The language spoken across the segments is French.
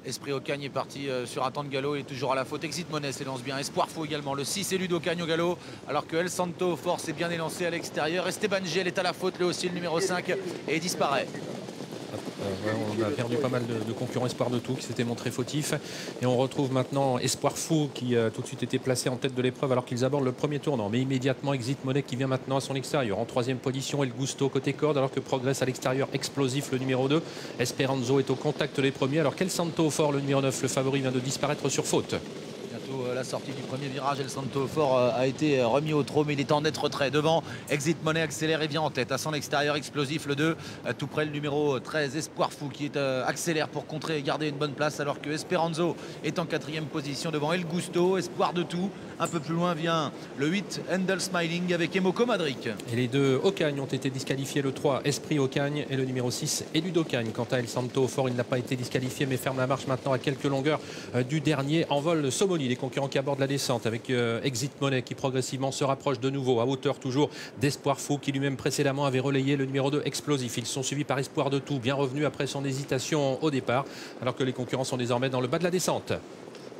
Esprit Ocagne est parti sur un temps de galop, il est toujours à la faute. Exit Money s'élance bien, Espoir Fou également. Le 6 et Ludo Ocagne au galop, alors que El Santo Force est bien élancé à l'extérieur. Esteban Giel est à la faute, lui aussi le numéro 5, et disparaît. On a perdu pas mal de concurrents Espoir de Tout qui s'était montré fautif. Et on retrouve maintenant Espoir Fou qui a tout de suite été placé en tête de l'épreuve alors qu'ils abordent le premier tournant. Mais immédiatement Exit Money qui vient maintenant à son extérieur. En troisième position, El Gusto côté corde alors que progresse à l'extérieur Explosif le numéro 2. Esperanzo est au contact des premiers alors qu'El Santo Fort le numéro 9, le favori, vient de disparaître sur faute. Bientôt la sortie du premier virage, El Santo Fort a été remis au trot, mais il est en net retrait. Devant, Exit Money accélère et vient en tête. À son extérieur, Explosif le 2, tout près le numéro 13, Espoir Fou, qui est accélère pour contrer et garder une bonne place, alors que Esperanzo est en quatrième position devant El Gusto, Espoir de Tout. Un peu plus loin vient le 8, Handel Smiling avec Emoko Madric. Et les deux Ocagne ont été disqualifiés, le 3, Esprit Ocagne, et le numéro 6, Elud Ocagne. Quant à El Santo Fort, il n'a pas été disqualifié, mais ferme la marche maintenant à quelques longueurs du dernier. Envol Somoli, les concurrents qui abordent la descente avec Exit Money qui progressivement se rapproche de nouveau à hauteur toujours d'Espoir Fou qui lui-même précédemment avait relayé le numéro 2 Explosif. Ils sont suivis par Espoir de Tout, bien revenu après son hésitation au départ, alors que les concurrents sont désormais dans le bas de la descente.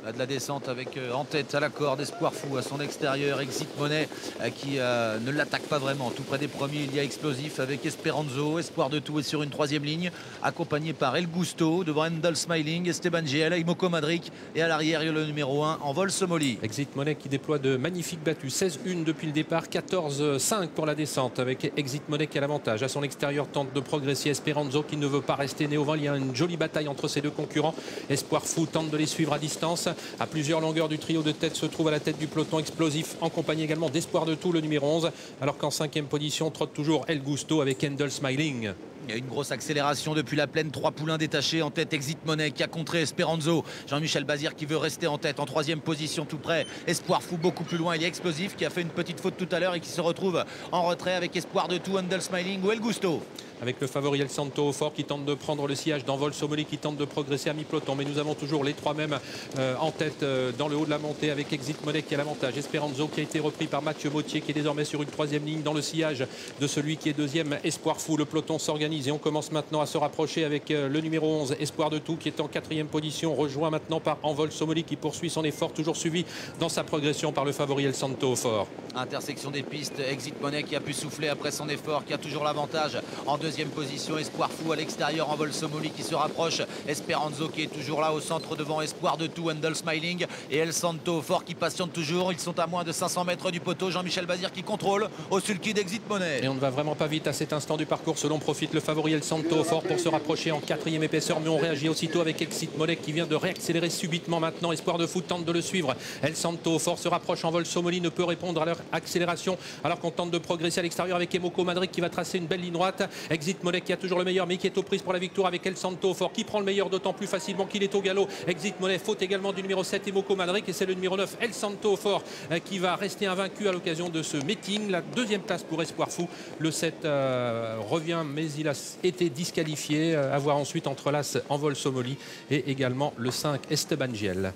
De la descente avec en tête à la corde Espoir Fou, à son extérieur Exit Money qui ne l'attaque pas vraiment. Tout près des premiers, il y a Explosif avec Esperanzo. Espoir de Tout est sur une troisième ligne, accompagné par El Gusto, devant Handel Smiling, Esteban Giel, Emoko Madric, et à l'arrière il y a le numéro 1, Envol Somoli. Exit Money qui déploie de magnifiques battues, 16-1 depuis le départ, 14-5 pour la descente avec Exit Money qui a l'avantage. À son extérieur tente de progresser Esperanzo qui ne veut pas rester né au vent. Il y a une jolie bataille entre ces deux concurrents. Espoir Fou tente de les suivre à distance. À plusieurs longueurs du trio de tête se trouve à la tête du peloton Explosif, en compagnie également d'Espoir de Tout, le numéro 11, alors qu'en cinquième position trotte toujours El Gusto avec Handel Smiling. Il y a une grosse accélération depuis la plaine, 3 poulains détachés en tête, Exit Money qui a contré Esperanzo. Jean-Michel Bazir qui veut rester en tête, en troisième position tout près. Espoir Fou beaucoup plus loin, il y a Explosif qui a fait une petite faute tout à l'heure et qui se retrouve en retrait avec Espoir de Tout, Handel Smiling ou El Gusto. Avec le favori El Santo Fort qui tente de prendre le sillage d'Envol Somoli qui tente de progresser à mi-peloton. Mais nous avons toujours les trois mêmes en tête dans le haut de la montée avec Exit Money qui a l'avantage. Esperanzo qui a été repris par Mathieu Mautier qui est désormais sur une troisième ligne dans le sillage de celui qui est deuxième, Espoir Fou. Le peloton s'organise et on commence maintenant à se rapprocher avec le numéro 11, Espoir de Tout, qui est en quatrième position, rejoint maintenant par Envol Somoli qui poursuit son effort, toujours suivi dans sa progression par le favori El Santo Fort. Intersection des pistes, Exit Money qui a pu souffler après son effort, qui a toujours l'avantage en deuxième position. Espoir Fou à l'extérieur, Envol Somoli qui se rapproche, Esperanzo qui est toujours là au centre devant Espoir de Tout, Handel Smiling et El Santo Fort qui patiente toujours. Ils sont à moins de 500 mètres du poteau. Jean-Michel Bazir qui contrôle au sulky d'Exit Money. Et on ne va vraiment pas vite à cet instant du parcours, selon profite le favori El Santo Fort pour se rapprocher en quatrième épaisseur, mais on réagit aussitôt avec Exit Money qui vient de réaccélérer subitement maintenant. Espoir de Fou tente de le suivre, El Santo Fort se rapproche, Envol Somoli ne peut répondre à leur accélération alors qu'on tente de progresser à l'extérieur avec Emoko Madric qui va tracer une belle ligne droite. Exit Money qui a toujours le meilleur mais qui est aux prises pour la victoire avec El Santo Fort qui prend le meilleur d'autant plus facilement qu'il est au galop. Exit Money, faute également du numéro 7 Emoko Madric, et c'est le numéro 9 El Santo Fort qui va rester invaincu à l'occasion de ce meeting. La deuxième place pour Espoir Fou. Le 7 revient mais il a été disqualifié. À voir ensuite entre l'As Envol Somoli et également le 5 Esteban Giel.